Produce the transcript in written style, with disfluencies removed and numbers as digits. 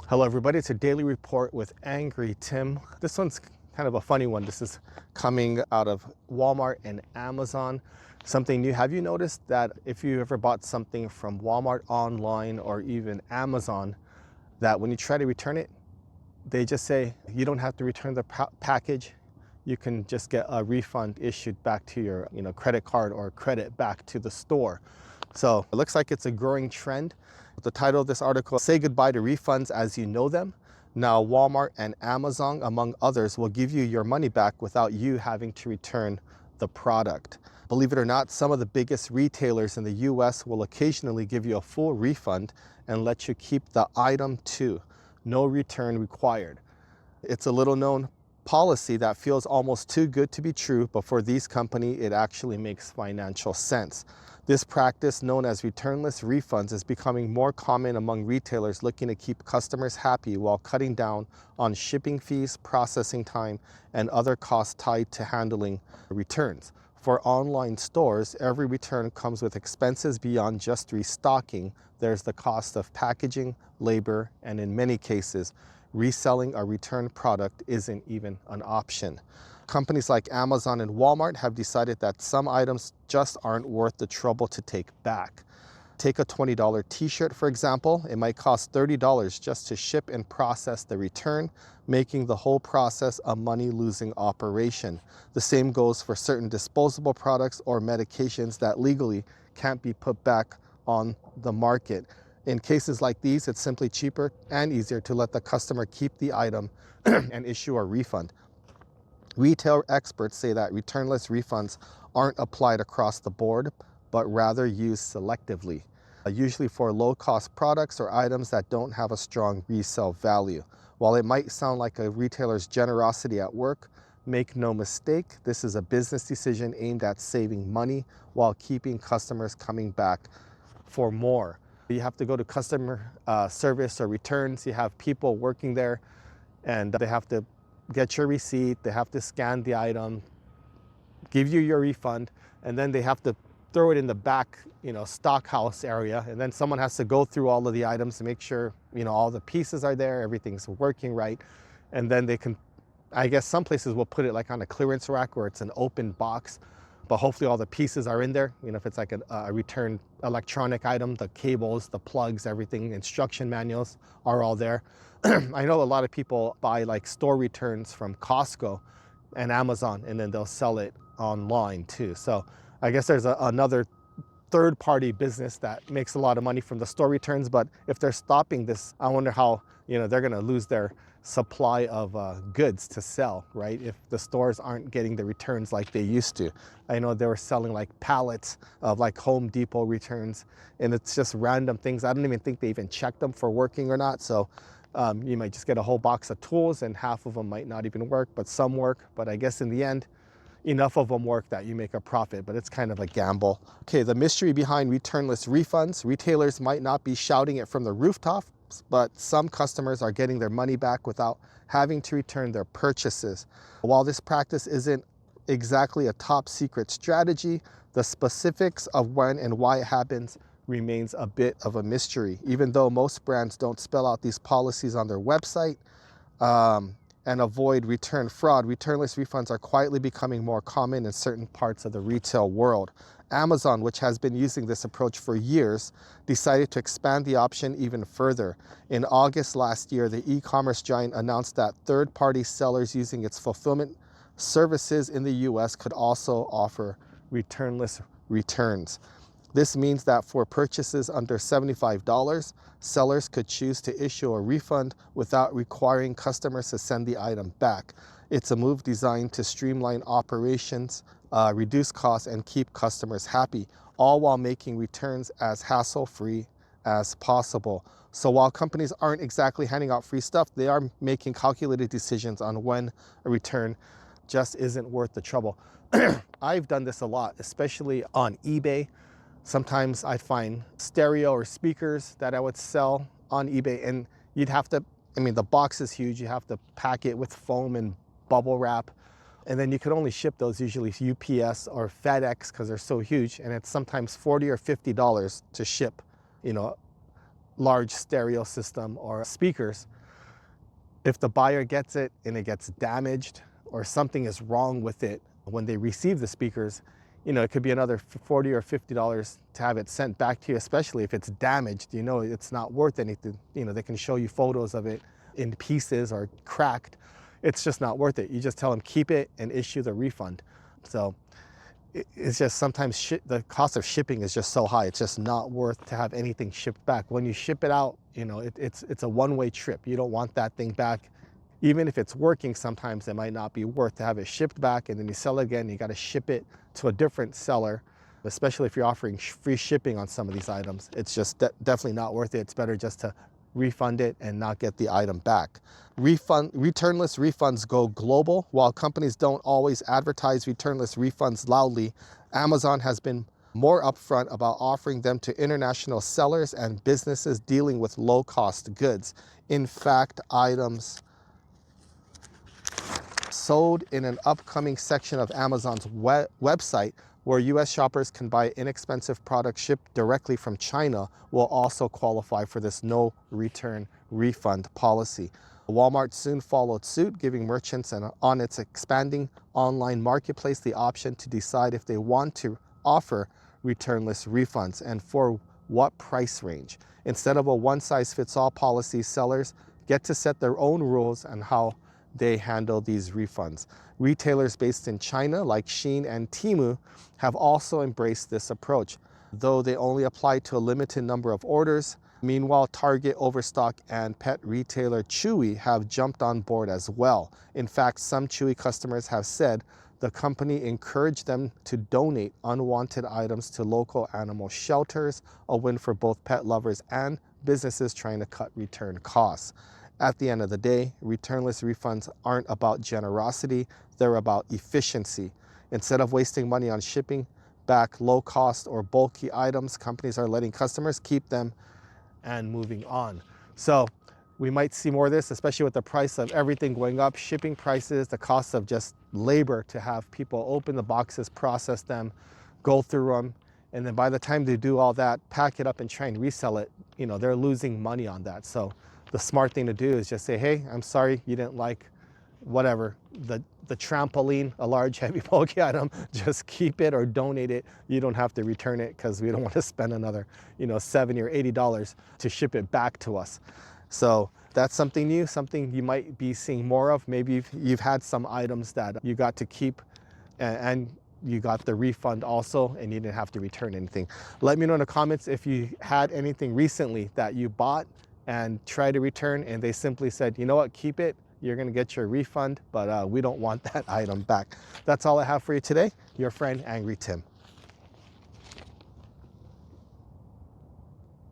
Hello everybody, it's a daily report with Angry Tim. This one's kind of a funny one. This is coming out of Walmart and Amazon. Something new. Have you noticed that if you ever bought something from Walmart online or even Amazon, that when you try to return it, they just say you don't have to return the package. You can just get a refund issued back to your credit card or credit back to the store. So it looks like it's a growing trend. The title of this article, Say Goodbye to Refunds as You Know Them. Now Walmart and Amazon, among others, will give you your money back without you having to return the product. Believe it or not, some of the biggest retailers in the US will occasionally give you a full refund and let you keep the item too. No return required. It's a little known policy that feels almost too good to be true, but for these companies, it actually makes financial sense. This practice, known as returnless refunds, is becoming more common among retailers looking to keep customers happy while cutting down on shipping fees, processing time, and other costs tied to handling returns. For online stores, every return comes with expenses beyond just restocking. There's the cost of packaging, labor, and in many cases, reselling a returned product isn't even an option. Companies like Amazon and Walmart have decided that some items just aren't worth the trouble to take back. Take a $20 t-shirt, for example. It might cost $30 just to ship and process the return, making the whole process a money-losing operation. The same goes for certain disposable products or medications that legally can't be put back on the market. In cases like these, it's simply cheaper and easier to let the customer keep the item and issue a refund. Retail experts say that returnless refunds aren't applied across the board, but rather used selectively, usually for low-cost products or items that don't have a strong resale value. While it might sound like a retailer's generosity at work, make no mistake, this is a business decision aimed at saving money while keeping customers coming back for more. You have to go to customer service or returns. You have people working there and they have to get your receipt, they have to scan the item, give you your refund, and then they have to throw it in the back, stock house area. And then someone has to go through all of the items to make sure, all the pieces are there, everything's working right. And then they can, I guess some places will put it like on a clearance rack where it's an open box, but hopefully all the pieces are in there. If it's like a returned electronic item, the cables, the plugs, everything, instruction manuals are all there. I know a lot of people buy like store returns from Costco and Amazon, and then they'll sell it online too. So I guess there's another third-party business that makes a lot of money from the store returns. But if they're stopping this, I wonder how they're going to lose their supply of goods to sell, right? If the stores aren't getting the returns like they used to. I know they were selling like pallets of like Home Depot returns, and it's just random things. I don't even think they even check them for working or not. So you might just get a whole box of tools and half of them might not even work, but some work. But I guess in the end, enough of them work that you make a profit, but it's kind of a gamble. Okay, the mystery behind returnless refunds. Retailers might not be shouting it from the rooftops, but some customers are getting their money back without having to return their purchases. While this practice isn't exactly a top secret strategy, the specifics of when and why it happens remains a bit of a mystery. Even though most brands don't spell out these policies on their website, and avoid return fraud, returnless refunds are quietly becoming more common in certain parts of the retail world. Amazon, which has been using this approach for years, decided to expand the option even further. In August last year, the e-commerce giant announced that third-party sellers using its fulfillment services in the US could also offer returnless returns. This means that for purchases under $75, sellers could choose to issue a refund without requiring customers to send the item back. It's a move designed to streamline operations, reduce costs, and keep customers happy, all while making returns as hassle-free as possible. So while companies aren't exactly handing out free stuff, they are making calculated decisions on when a return just isn't worth the trouble. I've done this a lot, especially on eBay. Sometimes I find stereo or speakers that I would sell on eBay, and you'd have to, the box is huge. You have to pack it with foam and bubble wrap. And then you could only ship those usually UPS or FedEx because they're so huge. And it's sometimes $40 or $50 to ship, large stereo system or speakers. If the buyer gets it and it gets damaged or something is wrong with it when they receive the speakers, it could be another $40 or $50 to have it sent back to you, especially if it's damaged. It's not worth anything. They can show you photos of it in pieces or cracked. It's just not worth it. You just tell them keep it and issue the refund. So it's just sometimes the cost of shipping is just so high. It's just not worth to have anything shipped back. When you ship it out, it's a one-way trip. You don't want that thing back. Even if it's working, sometimes it might not be worth to have it shipped back, and then you sell it again. You got to ship it to a different seller, especially if you're offering free shipping on some of these items. It's just definitely not worth it. It's better just to refund it and not get the item back. Returnless refunds go global. While companies don't always advertise returnless refunds loudly, Amazon has been more upfront about offering them to international sellers and businesses dealing with low-cost goods. In fact, items sold in an upcoming section of Amazon's website where US shoppers can buy inexpensive products shipped directly from China will also qualify for this no return refund policy. Walmart soon followed suit, giving merchants on its expanding online marketplace the option to decide if they want to offer returnless refunds and for what price range. Instead of a one-size-fits-all policy, sellers get to set their own rules on how they handle these refunds. Retailers based in China like Shein and Temu have also embraced this approach, though they only apply to a limited number of orders. Meanwhile, Target, Overstock, and pet retailer Chewy have jumped on board as well. In fact, some Chewy customers have said the company encouraged them to donate unwanted items to local animal shelters, a win for both pet lovers and businesses trying to cut return costs. At the end of the day, returnless refunds aren't about generosity, they're about efficiency. Instead of wasting money on shipping back low-cost or bulky items, companies are letting customers keep them and moving on. So we might see more of this, especially with the price of everything going up, shipping prices, the cost of just labor to have people open the boxes, process them, go through them, and then by the time they do all that, pack it up and try and resell it, they're losing money on that. So the smart thing to do is just say, hey, I'm sorry you didn't like whatever, the trampoline, a large heavy bulky item, just keep it or donate it. You don't have to return it because we don't want to spend another, $70 or $80 to ship it back to us. So that's something new, something you might be seeing more of. Maybe you've had some items that you got to keep and you got the refund also and you didn't have to return anything. Let me know in the comments if you had anything recently that you bought and tried to return and they simply said, you know what, keep it, you're gonna get your refund, but we don't want that item back. That's all I have for you today. Your friend, Angry Tim.